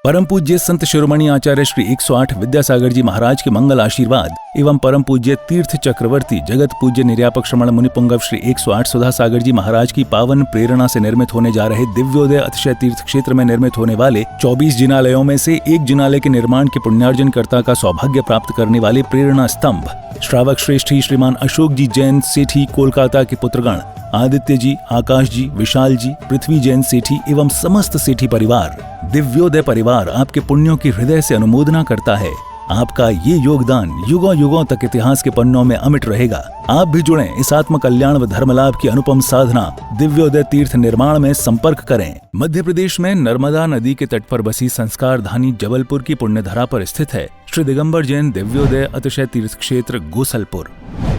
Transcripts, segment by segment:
परम पूज्य संत शिरोमणि आचार्य श्री 108 विद्यासागर जी महाराज के मंगल आशीर्वाद एवं परम पूज्य तीर्थ चक्रवर्ती जगत पूज्य निर्यापक श्रमण मुनिपुंगव श्री 108 सुधा सागर जी महाराज की पावन प्रेरणा से निर्मित होने जा रहे दिव्योदय अतिशय तीर्थ क्षेत्र में निर्मित होने वाले 24 जिनालयों में से एक जिनालय के निर्माण के पुण्यार्जन कर्ता का सौभाग्य प्राप्त करने वाले प्रेरणा स्तंभ श्रावक श्रेष्ठी श्रीमान अशोक जी जैन सेठी कोलकाता के पुत्रगण आदित्य जी, आकाश जी, विशाल जी, पृथ्वी जैन सेठी एवं समस्त सेठी परिवार, दिव्योदय परिवार आपके पुण्यों की हृदय से अनुमोदना करता है। आपका ये योगदान युगों युगों तक इतिहास के पन्नों में अमिट रहेगा। आप भी जुड़ें इस आत्म कल्याण व धर्म लाभ की अनुपम साधना दिव्योदय तीर्थ निर्माण में संपर्क करें। मध्य प्रदेश में नर्मदा नदी के तट पर बसी संस्कार धानी जबलपुर की पुण्यधरा पर स्थित है श्री दिगंबर जैन दिव्योदय अतिशय तीर्थ क्षेत्र गोसलपुर,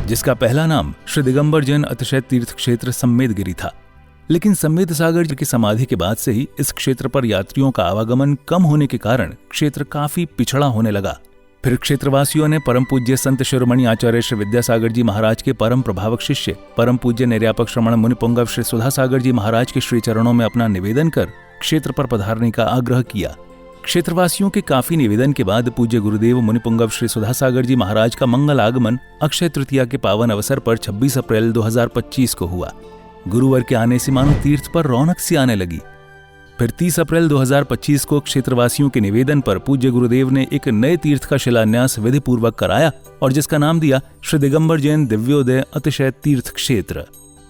जिसका पहला नाम श्री दिगंबर जैन अतिशय तीर्थ क्षेत्र सम्मेदगिरी था। लेकिन सम्मेद सागर जी की समाधि के बाद से ही इस क्षेत्र पर यात्रियों का आवागमन कम होने के कारण क्षेत्र काफी पिछड़ा होने लगा। फिर क्षेत्रवासियों ने परम पूज्य संत शिरोमणि आचार्य श्री विद्यासागर जी महाराज के परम प्रभावक शिष्य परम पूज्य निर्यापक श्रमण मुनिपुंगव श्री सुधा सागर जी महाराज के श्री चरणों में अपना निवेदन कर क्षेत्र पर पधारने का आग्रह किया। क्षेत्रवासियों के काफी निवेदन के बाद पूज्य गुरुदेव मुनिपुंगव श्री सुधा सागर जी महाराज का मंगल आगमन अक्षय तृतीया के पावन अवसर पर 26 अप्रैल 2025 को हुआ। गुरुवार के आने से मानो तीर्थ पर रौनक सी आने लगी। फिर 30 अप्रैल 2025 को क्षेत्रवासियों के निवेदन पर पूज्य गुरुदेव ने एक नए तीर्थ का शिलान्यास विधि पूर्वक कराया और जिसका नाम दिया श्री दिगंबर जैन दिव्योदय अतिशय तीर्थ क्षेत्र।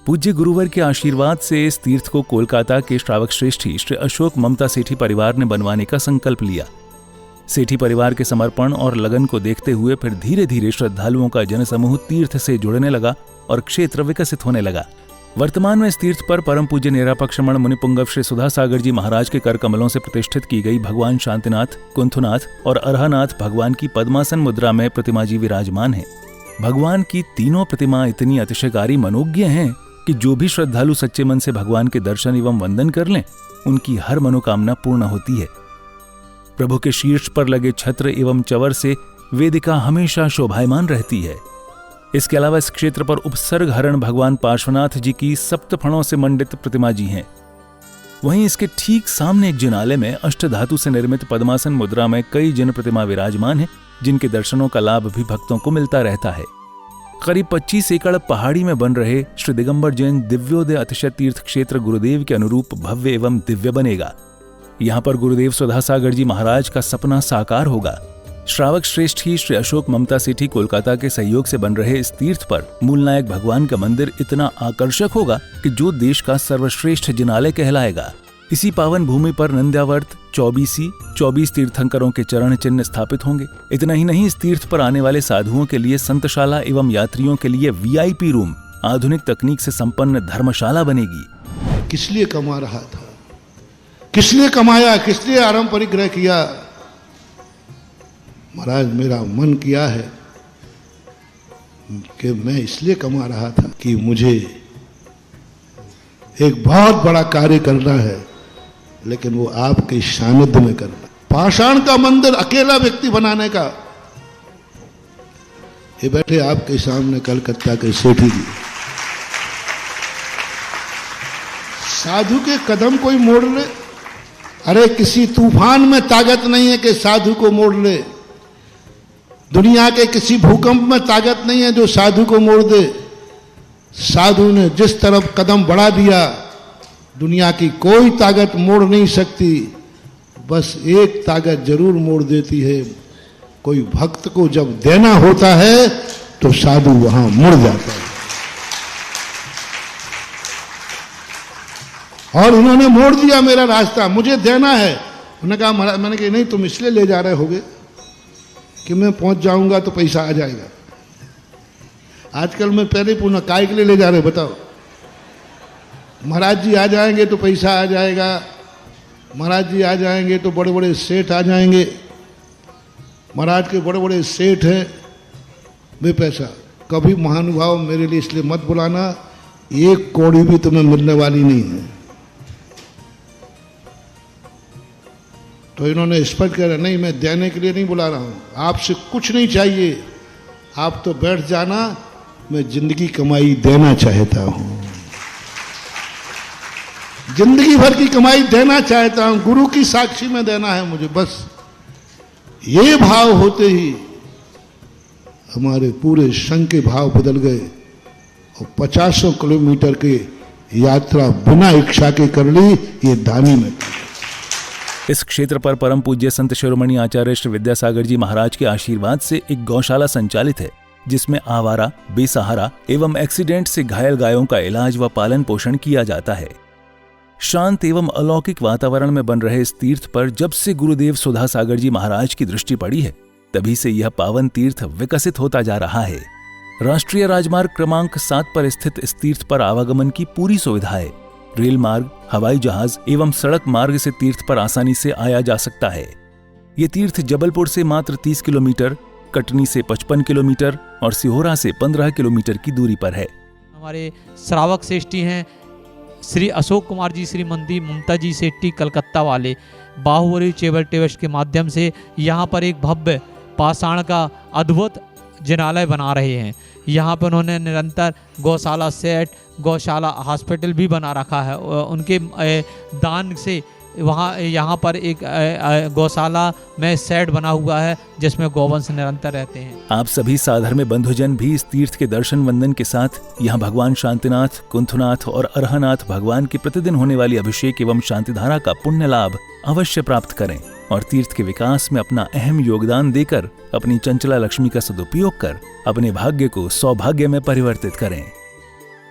पूज्य गुरुवर के आशीर्वाद से इस तीर्थ को कोलकाता के श्रावक श्रेष्ठी श्री अशोक ममता सेठी परिवार ने बनवाने का संकल्प लिया। सेठी परिवार के समर्पण और लगन को देखते हुए फिर धीरे धीरे श्रद्धालुओं का जनसमूह तीर्थ से जुड़ने लगा और क्षेत्र विकसित होने लगा। वर्तमान में इस तीर्थ पर परम पूज्य निर्यापक श्रमण मुनिपुंगव श्री सुधा सागर जी महाराज के कर कमलों से प्रतिष्ठित की गई भगवान शांतिनाथ, कुंथुनाथ और अरहनाथ भगवान की पद्मासन मुद्रा में प्रतिमा जी विराजमान है। भगवान की तीनों प्रतिमा इतनी अतिशयकारी मनोज्ञ हैं कि जो भी श्रद्धालु सच्चे मन से भगवान के दर्शन एवं वंदन कर लें, उनकी हर मनोकामना पूर्ण होती है। प्रभु के शीर्ष पर लगे छत्र एवं चवर से वेदिका हमेशा शोभायमान रहती है। इसके अलावा इस क्षेत्र पर उपसर्ग हरण भगवान पार्श्वनाथ जी की सप्तफणों से मंडित प्रतिमा जी हैं। वहीं इसके ठीक सामने एक जिनालय में अष्टधातु से निर्मित पद्मासन मुद्रा में कई जिन प्रतिमा विराजमान हैं, जिनके दर्शनों का लाभ भी भक्तों को मिलता रहता है। करीब 25 एकड़ पहाड़ी में बन रहे श्री दिगंबर जैन दिव्योदय अतिशय तीर्थ क्षेत्र गुरुदेव के अनुरूप भव्य एवं दिव्य बनेगा। यहाँ पर गुरुदेव सुधा सागर जी महाराज का सपना साकार होगा। श्रावक श्रेष्ठी श्री अशोक ममता सेठी कोलकाता के सहयोग से बन रहे इस तीर्थ पर मूलनायक भगवान का मंदिर इतना आकर्षक होगा कि जो देश का सर्वश्रेष्ठ जिनालय कहलाएगा। इसी पावन भूमि पर नंद्यावर्त 24 तीर्थंकरों के चरण चिन्ह स्थापित होंगे। इतना ही नहीं, इस तीर्थ पर आने वाले साधुओं के लिए संतशाला एवं यात्रियों के लिए VIP रूम, आधुनिक तकनीक से संपन्न धर्मशाला बनेगी। किस लिए कमा रहा था, किस लिए कमाया, किस लिए आराम परिग्रह किया? महाराज मेरा मन किया है कि मैं इसलिए कमा रहा था कि मुझे एक बहुत बड़ा कार्य करना है, लेकिन वो आपके सानिध्य में करना। पाषाण का मंदिर अकेला व्यक्ति बनाने का। ये बैठे आपके सामने कलकत्ता के सेठी जी, साधु के कदम कोई मोड़ ले। अरे किसी तूफान में ताकत नहीं है कि साधु को मोड़ ले। दुनिया के किसी भूकंप में ताकत नहीं है जो साधु को मोड़ दे। साधु ने जिस तरफ कदम बढ़ा दिया, दुनिया की कोई ताकत मोड़ नहीं सकती। बस एक ताकत जरूर मोड़ देती है, कोई भक्त को जब देना होता है तो साधु वहां मुड़ जाता है। और उन्होंने मोड़ दिया मेरा रास्ता, मुझे देना है। उन्होंने कहा महाराज, मैंने कहा नहीं, तुम इसलिए ले जा रहे होगे कि मैं पहुंच जाऊंगा तो पैसा आ जाएगा। आजकल मैं पहले पूछना काय के लिए ले जा रहे बताओ? महाराज जी आ जाएंगे तो पैसा आ जाएगा, महाराज जी आ जाएंगे तो बड़े बड़े सेठ आ जाएंगे, महाराज के बड़े बड़े सेठ हैं, वे पैसा। कभी महानुभाव मेरे लिए इसलिए मत बुलाना, एक कौड़ी भी तुम्हें मिलने वाली नहीं है। तो इन्होंने स्पष्ट कहा नहीं, मैं देने के लिए नहीं बुला रहा हूं, आपसे कुछ नहीं चाहिए, आप तो बैठ जाना, मैं जिंदगी कमाई देना चाहता हूं। जिंदगी भर की कमाई देना चाहता हूं, गुरु की साक्षी में देना है मुझे, बस ये भाव होते ही हमारे पूरे संघ के भाव बदल गए और 50 किलोमीटर की यात्रा बिना इच्छा के कर ली, ये दानी में। इस क्षेत्र पर परम पूज्य संत शिरोमणि आचार्य श्री विद्यासागर जी महाराज के आशीर्वाद से एक गौशाला संचालित है, जिसमें आवारा, बेसहारा एवं एक्सीडेंट से घायल गायों का इलाज व पालन पोषण किया जाता है। शांत एवं अलौकिक वातावरण में बन रहे इस तीर्थ पर जब से गुरुदेव सुधा सागर जी महाराज की दृष्टि पड़ी है, तभी से यह पावन तीर्थ विकसित होता जा रहा है। राष्ट्रीय राजमार्ग क्रमांक 7 पर स्थित इस तीर्थ पर आवागमन की पूरी सुविधा है। रेल मार्ग, हवाई जहाज एवं सड़क मार्ग से तीर्थ पर आसानी से आया जा सकता है। ये तीर्थ जबलपुर से मात्र 30 किलोमीटर, कटनी से 55 किलोमीटर और सिहोरा से 15 किलोमीटर की दूरी पर है। हमारे श्रावक श्रेष्ठी हैं श्री अशोक कुमार जी, श्रीमती ममता जी सेट्टी कलकत्ता वाले, बाहुबली चेबल टेवश के माध्यम से यहाँ पर एक भव्य पाषाण का अद्भुत जिनालय बना रहे हैं। यहाँ पर उन्होंने निरंतर गौशाला सेट, गौशाला हॉस्पिटल भी बना रखा है। उनके दान से वहाँ यहाँ पर एक गौशाला में सेट बना हुआ है जिसमें गौवंश निरंतर रहते हैं। आप सभी साधर्म्य बंधुजन भी इस तीर्थ के दर्शन वंदन के साथ यहाँ भगवान शांतिनाथ, कुंथनाथ और अरहनाथ भगवान की प्रतिदिन होने वाली अभिषेक एवं शांतिधारा का पुण्य लाभ अवश्य प्राप्त करें और तीर्थ के विकास में अपना अहम योगदान देकर अपनी चंचला लक्ष्मी का सदुपयोग कर अपने भाग्य को सौभाग्य में परिवर्तित करें।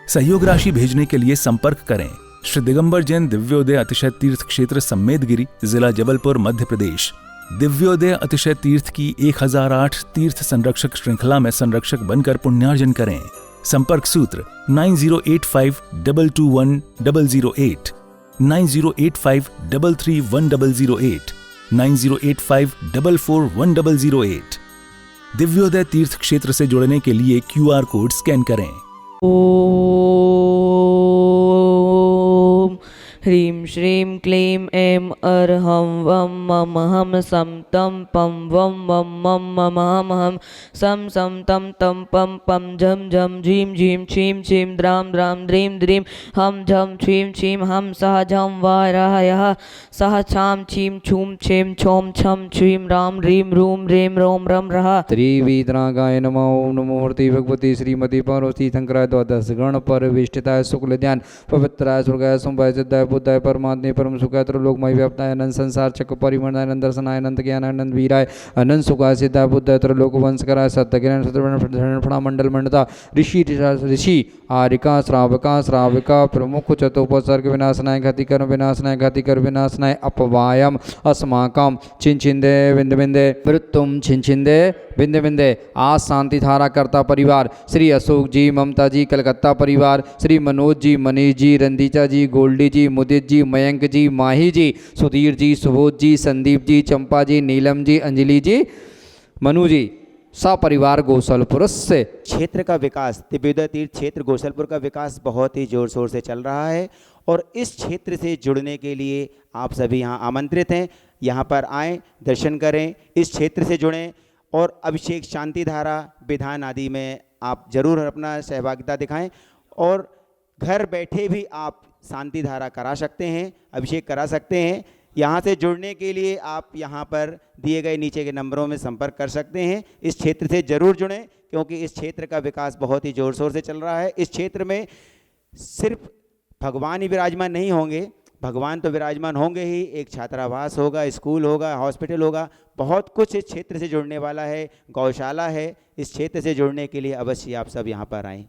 सहयोग राशि भेजने के लिए संपर्क करें श्री दिगंबर जैन दिव्योदय अतिशय तीर्थ क्षेत्र सम्मेदगिरी, जिला जबलपुर, मध्य प्रदेश। दिव्योदय अतिशय तीर्थ की 1008 तीर्थ संरक्षक श्रृंखला में संरक्षक बनकर पुण्यार्जन करें। संपर्क सूत्र 9085221008, 9085331008, 9085441008। दिव्योदय तीर्थ क्षेत्र से जुड़ने के लिए QR कोड स्कैन करें। ओम ह्रीं श्रीं क्लीं ऐं अरहं वं मम हम सम तम पम वम मम मम मम हम हम सम सम तम तम पम पम झम झम झीं झीं छीं छीं द्रां द्रां द्रीं द्रीं हम झम छीं छीं हम सह झम वारायः सह छां छीं छूं छीं छों छम छीं राम ह्रीं रूं ह्रीं रोम रम रः। त्रिवीतरागाय नमो। ओम नमो मूर्ति भगवती श्रीमती पार्वती शंकराय द्वादश गण परिवेष्टिताय शुक्ल ध्यान पवित्राय स्वर्गाय संभय सिद्धाय बुद्धाय परमात्मे परम सुखाय त्रिलोकमय व्याप्ताय अनंत संसार चक्र परिमर्दाय अनंत दर्शनाय अनंत ज्ञान अनंत वीराय अनंत सुखाय सिद्धाय बुद्धाय त्रिलोक वंशकराय सत्यज्ञान सत्यवर्ण फणा मंडल मंडता ऋषि आरिका श्राविका प्रमुख चतुपसर्ग विनाशनाय घातिकर विनाशनाय अपवायम अस्माकम छिंछिंदे बिंदे बिंदे वृत्तुम छिंछिंदे बिंदे बिंदे। आज शांति धारा करता परिवार श्री अशोक जी, ममता जी कलकत्ता परिवार, श्री मनोज जी, मनीष जी, रंदीचा जी, गोल्डी जी, मुदित जी, मयंक जी, माही जी, सुधीर जी, सुबोध जी, संदीप जी, चंपा जी, नीलम जी, अंजलि जी, मनु जी, सपरिवार गोसलपुर से। क्षेत्र का विकास, दिव्योदय तीर्थ क्षेत्र गोसलपुर का विकास बहुत ही जोर शोर से चल रहा है और इस क्षेत्र से जुड़ने के लिए आप सभी यहाँ आमंत्रित हैं। यहाँ पर आएँ, दर्शन करें, इस क्षेत्र से जुड़ें और अभिषेक, शांति धारा, विधान आदि में आप जरूर अपना सहभागिता दिखाएं और घर बैठे भी आप शांति धारा करा सकते हैं, अभिषेक करा सकते हैं। यहाँ से जुड़ने के लिए आप यहाँ पर दिए गए नीचे के नंबरों में संपर्क कर सकते हैं। इस क्षेत्र से जरूर जुड़ें क्योंकि इस क्षेत्र का विकास बहुत ही जोर शोर से चल रहा है। इस क्षेत्र में सिर्फ भगवान ही विराजमान नहीं होंगे, भगवान तो विराजमान होंगे ही, एक छात्रावास होगा, स्कूल होगा, हॉस्पिटल होगा, बहुत कुछ इस क्षेत्र से जुड़ने वाला है, गौशाला है। इस क्षेत्र से जुड़ने के लिए अवश्य आप सब यहाँ पर आएँ।